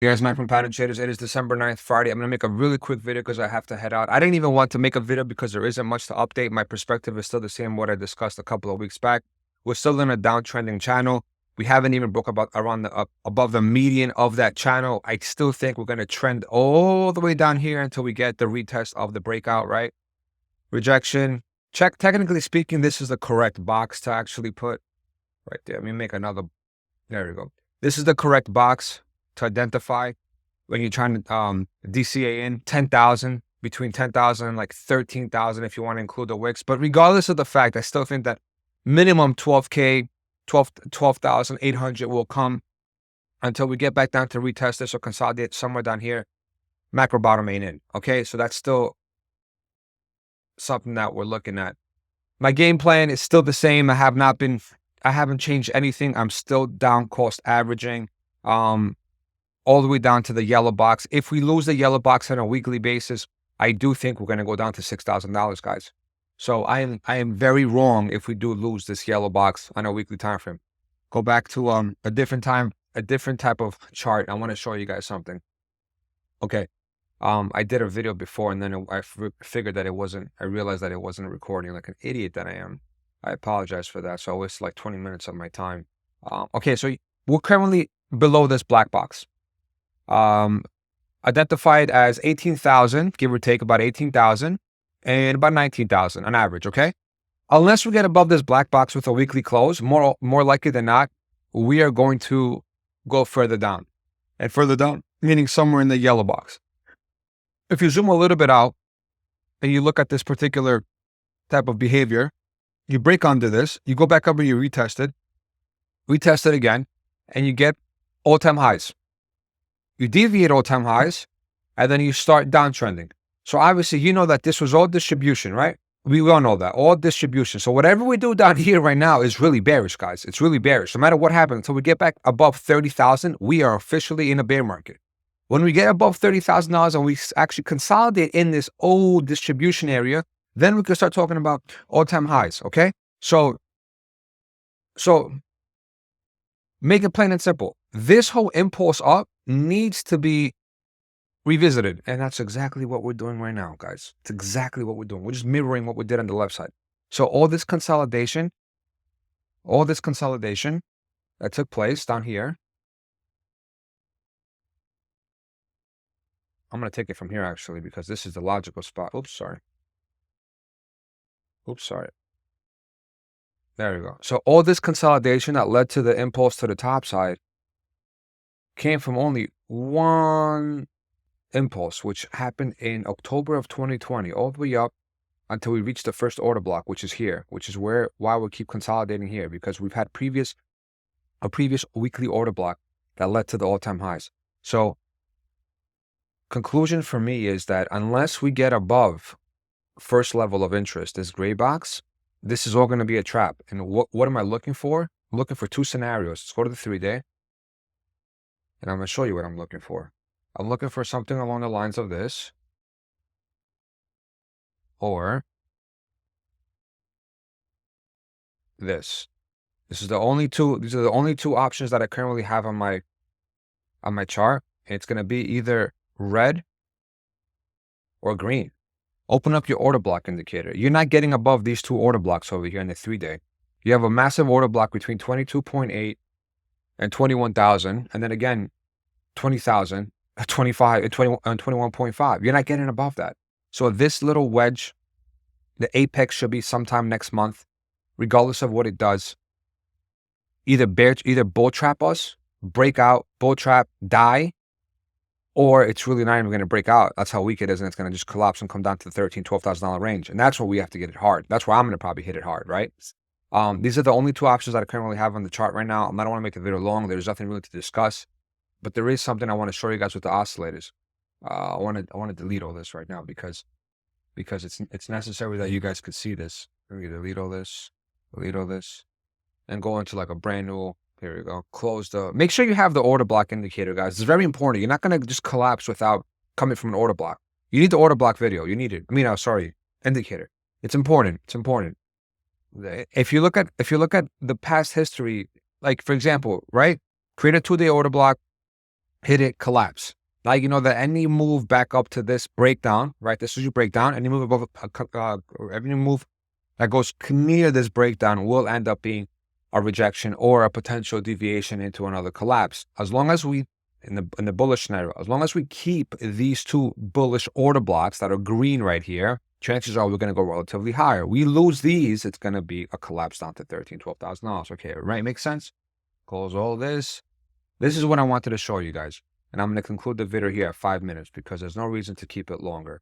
You guys, Mike from Pattern Traders. It is December 9th, Friday. I'm going to make a really quick video because I have to head out. I didn't even want to make a video because there isn't much to update. My perspective is still the same what I discussed a couple of weeks back. We're still in a downtrending channel. We haven't even broke around above the median of that channel. I still think we're going to trend all the way down here until we get the retest of the breakout, right? Rejection. Check. Technically speaking, this is the correct box to actually put right there. Let me make another. There we go. This is the correct box to identify when you're trying to DCA in 10,000, between 10,000 and like 13,000 if you want to include the wicks. But regardless of the fact, I still think that minimum 12K, 12,800 will come until we get back down to retest this or consolidate somewhere down here. Macro bottom ain't in. Okay, so that's still something that we're looking at. My game plan is still the same. I haven't changed anything. I'm still down cost averaging. All the way down to the yellow box. If we lose the yellow box on a weekly basis, I do think we're going to go down to $6,000, guys. So I am very wrong if we do lose this yellow box on a weekly time frame. Go back to a different type of chart. I want to show you guys something. Okay. I did a video before and then I figured that it wasn't. I realized that it wasn't recording, like an idiot that I am. I apologize for that. So it's like 20 minutes of my time. Okay, so we're currently below this black box. Identified as 18,000, give or take about 18,000 and about 19,000 on average, okay? Unless we get above this black box with a weekly close, more likely than not, we are going to go further down. And further down, meaning somewhere in the yellow box. If you zoom a little bit out and you look at this particular type of behavior, you break under this, you go back up and you retest it again, and you get all-time highs. You deviate all-time highs, and then you start downtrending. So obviously, you know that this was all distribution, right? We all know that, all distribution. So whatever we do down here right now is really bearish, guys. It's really bearish. No matter what happens, until we get back above 30,000, we are officially in a bear market. When we get above $30,000 and we actually consolidate in this old distribution area, then we can start talking about all-time highs, okay? So make it plain and simple. This whole impulse up needs to be revisited. And that's exactly what we're doing right now, guys. It's exactly what we're doing. We're just mirroring what we did on the left side. So all this consolidation that took place down here, I'm going to take it from here actually, because this is the logical spot. Oops, sorry. There we go. So all this consolidation that led to the impulse to the top side came from only one impulse, which happened in October of 2020, all the way up until we reached the first order block, which is here, which is why we keep consolidating here, because we've had a previous weekly order block that led to the all-time highs. So conclusion for me is that unless we get above first level of interest, this gray box, this is all going to be a trap. And what am I looking for? I'm looking for two scenarios. Let's go to the 3-day. And I'm going to show you what I'm looking for. I'm looking for something along the lines of this. Or this. These are the only two options that I currently have on my chart. It's going to be either red or green. Open up your order block indicator. You're not getting above these two order blocks over here in the 3-day. You have a massive order block between 22.8 and 21,000, and then again 20,000, 25, and 21.5. You're not getting above that. So this little wedge, the apex should be sometime next month, regardless of what it does. Either bull trap us, break out, bull trap, die, or it's really not even going to break out. That's how weak it is, and it's going to just collapse and come down to the $13,000, $12,000 range. And that's where we have to get it hard. That's where I'm going to probably hit it hard, right? These are the only two options that I currently have on the chart right now. I don't want to make the video long. There's nothing really to discuss. But there is something I want to show you guys with the oscillators. I want to delete all this right now because it's necessary that you guys could see this. Let me delete all this, and go into like a brand new. Here we go. Close the. Make sure you have the order block indicator, guys. It's very important. You're not gonna just collapse without coming from an order block. You need the order block video. You need it. Indicator. It's important. It's important. If you look at the past history, like for example, right? Create a 2-day order block. hit it, collapse. Now you know that any move back up to this breakdown, right? This is your breakdown. Any move above, or any move that goes near this breakdown will end up being a rejection or a potential deviation into another collapse. As long as we, in the bullish scenario, as long as we keep these two bullish order blocks that are green right here, chances are we're going to go relatively higher. We lose these, it's going to be a collapse down to $12,000. Okay, right? Makes sense? Close all this. This is what I wanted to show you guys. And I'm going to conclude the video here at 5 minutes because there's no reason to keep it longer.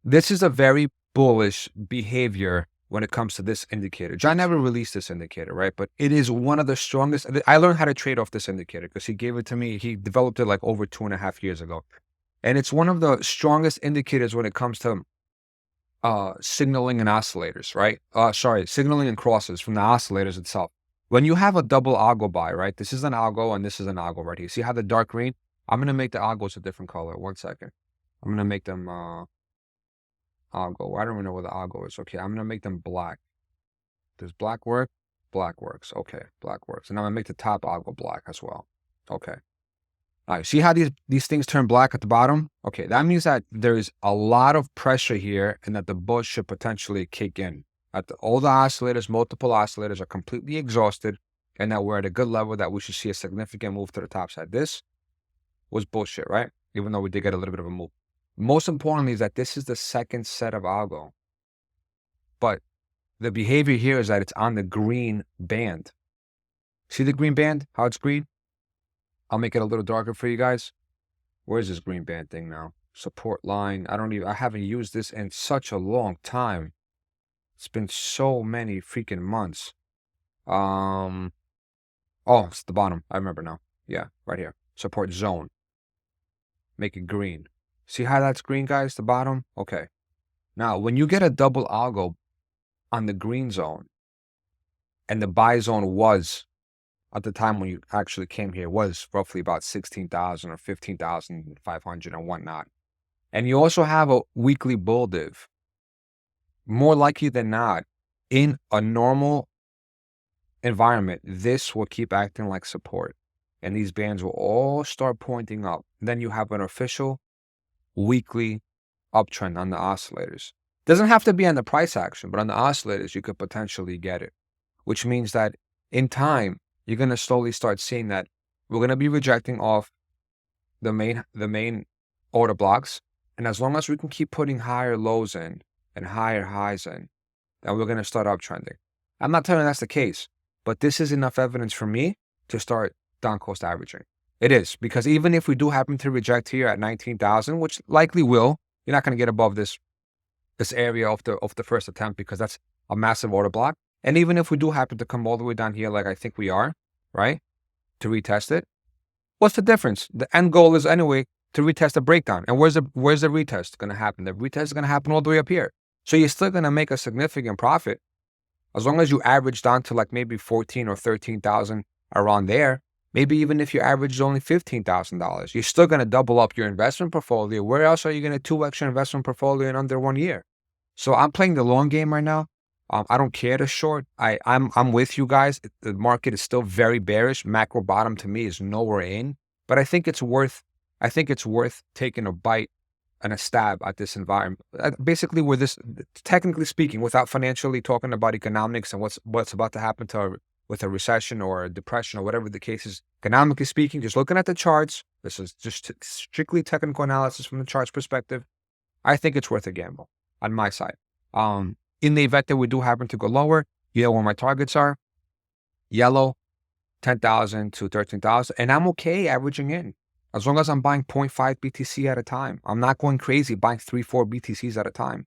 This is a very bullish behavior when it comes to this indicator. John never released this indicator, right? But it is one of the strongest. I learned how to trade off this indicator because he gave it to me. He developed it like over 2.5 years ago. And it's one of the strongest indicators when it comes to signaling and oscillators, right? Signaling and crosses from the oscillators itself. When you have a double algo buy, right? This is an algo and this is an algo right here. See how the dark green? I'm going to make the algos a different color. 1 second. I'm going to make them algo. I don't even know what the algo is. Okay, I'm going to make them black. Does black work? Black works. Okay, black works. And I'm going to make the top algo black as well. Okay. All right, see how these things turn black at the bottom? Okay, that means that there's a lot of pressure here and that the bulls should potentially kick in. All the oscillators, multiple oscillators are completely exhausted and that we're at a good level that we should see a significant move to the top side. This was bullshit, right? Even though we did get a little bit of a move. Most importantly is that this is the second set of algo. But the behavior here is that it's on the green band. See the green band? How it's green? I'll make it a little darker for you guys. Where's this green band thing now? Support line. I haven't used this in such a long time. It's been so many freaking months. Oh, it's the bottom. I remember now. Yeah, right here. Support zone. Make it green. See how that's green, guys? The bottom? Okay. Now, when you get a double algo on the green zone, and the buy zone was, at the time when you actually came here, was roughly about 16,000 or 15,500 and whatnot. And you also have a weekly bull div. More likely than not, in a normal environment, this will keep acting like support. And these bands will all start pointing up. Then you have an official weekly uptrend on the oscillators. Doesn't have to be on the price action, but on the oscillators, you could potentially get it. Which means that in time, you're going to slowly start seeing that we're going to be rejecting off the main order blocks. And as long as we can keep putting higher lows in and higher highs in, then we're going to start uptrending. I'm not telling you that's the case, but this is enough evidence for me to start down coast averaging. It is, because even if we do happen to reject here at 19,000, which likely will, you're not going to get above this area of the first attempt because that's a massive order block. And even if we do happen to come all the way down here, like I think we are, right, to retest it, what's the difference? The end goal is anyway to retest the breakdown. And where's the retest going to happen? The retest is going to happen all the way up here. So you're still going to make a significant profit as long as you average down to like maybe 14 or 13,000 around there. Maybe even if your average is only $15,000, you're still going to double up your investment portfolio. Where else are you going to 2x your investment portfolio in under 1 year? So I'm playing the long game right now. I don't care to short. I'm with you guys. The market is still very bearish. Macro bottom to me is nowhere in, but I think it's worth taking a bite and a stab at this environment. Basically, where this, technically speaking, without financially talking about economics and what's about to happen with a recession or a depression or whatever the case is, economically speaking, just looking at the charts, this is just strictly technical analysis from the charts perspective. I think it's worth a gamble on my side. In the event that we do happen to go lower, you know where my targets are. Yellow, 10,000 to 13,000. And I'm okay averaging in. As long as I'm buying 0.5 BTC at a time. I'm not going crazy buying 3-4 BTCs at a time.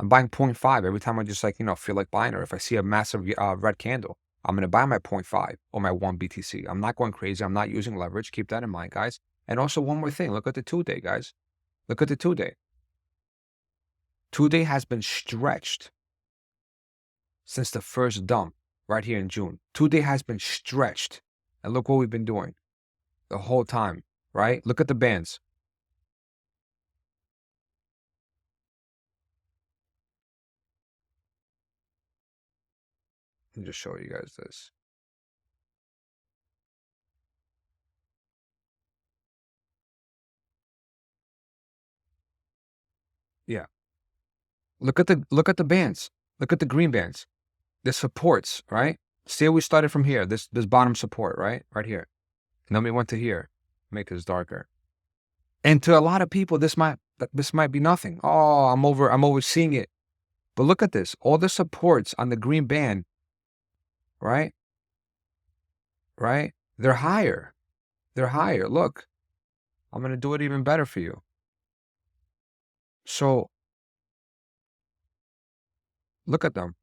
I'm buying 0.5 every time I just feel like buying, or if I see a massive red candle, I'm going to buy my 0.5 or my 1 BTC. I'm not going crazy. I'm not using leverage. Keep that in mind, guys. And also one more thing. Look at the 2-day, guys. Look at the 2-day. 2-day has been stretched since the first dump right here in June. 2-day has been stretched. And look what we've been doing the whole time, right? Look at the bands. Let me just show you guys this. Yeah. Look at the bands. Look at the green bands. The supports, right? See, we started from here. This bottom support, right? Right here. And then we went to here. Make this darker. And to a lot of people, this might be nothing. Oh, I'm overseeing it. But look at this. All the supports on the green band, right? Right? They're higher. They're higher. Look, I'm gonna do it even better for you. So look at them.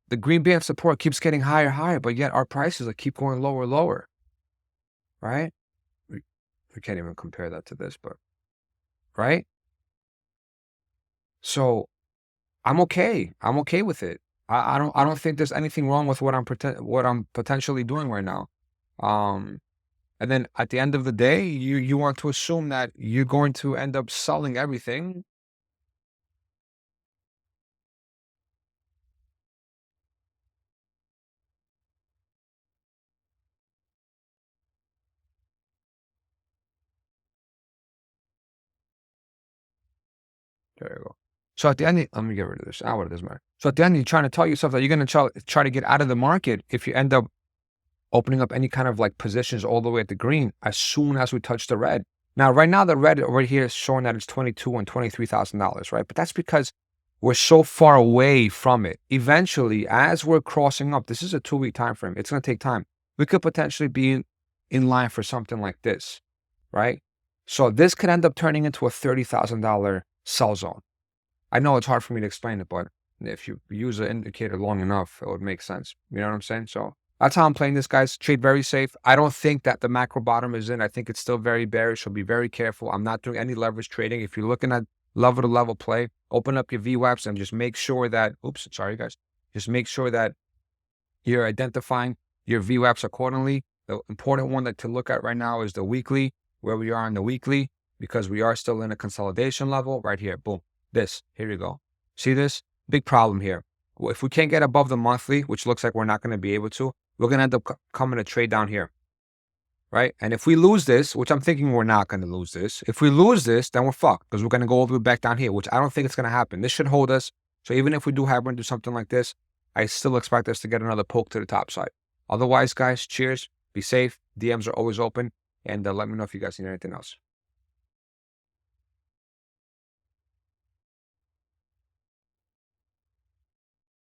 The green band support keeps getting higher, higher, but yet our prices like keep going lower, lower, right? We, we can't even compare that to this, but right? So I'm okay. I'm okay with it. I don't think there's anything wrong with what I'm potentially doing right now. Um, and then at the end of the day, you want to assume that you're going to end up selling everything. There you go. So at the end, let me get rid of this. What does matter? So at the end, you're trying to tell yourself that you're going to try to get out of the market if you end up opening up any kind of like positions all the way at the green as soon as we touch the red. Now, right now, the red right here is showing that it's $22,000 and $23,000, right? But that's because we're so far away from it. Eventually, as we're crossing up, this is a 2-week time frame. It's going to take time. We could potentially be in line for something like this, right? So this could end up turning into a $30,000 sell zone. I know it's hard for me to explain it, but if you use an indicator long enough, it would make sense. You know what I'm saying? So that's how I'm playing this, guys. Trade very safe. I don't think that the macro bottom is in. I think it's still very bearish. So be very careful. I'm not doing any leverage trading. If you're looking at level to level play, open up your VWAPs and just make sure that, oops, sorry, guys. Just make sure that you're identifying your VWAPs accordingly. The important one to look at right now is the weekly, where we are on the weekly, because we are still in a consolidation level right here. Boom. Here you go. See this? Big problem here. Well, if we can't get above the monthly, which looks like we're not going to be able to, we're going to end up coming to trade down here, right? And if we lose this, which I'm thinking we're not going to lose this, if we lose this, then we're fucked because we're going to go all the way back down here, which I don't think it's going to happen. This should hold us. So even if we do happen to do something like this, I still expect us to get another poke to the top side. Otherwise, guys, cheers. Be safe. DMs are always open. And let me know if you guys need anything else.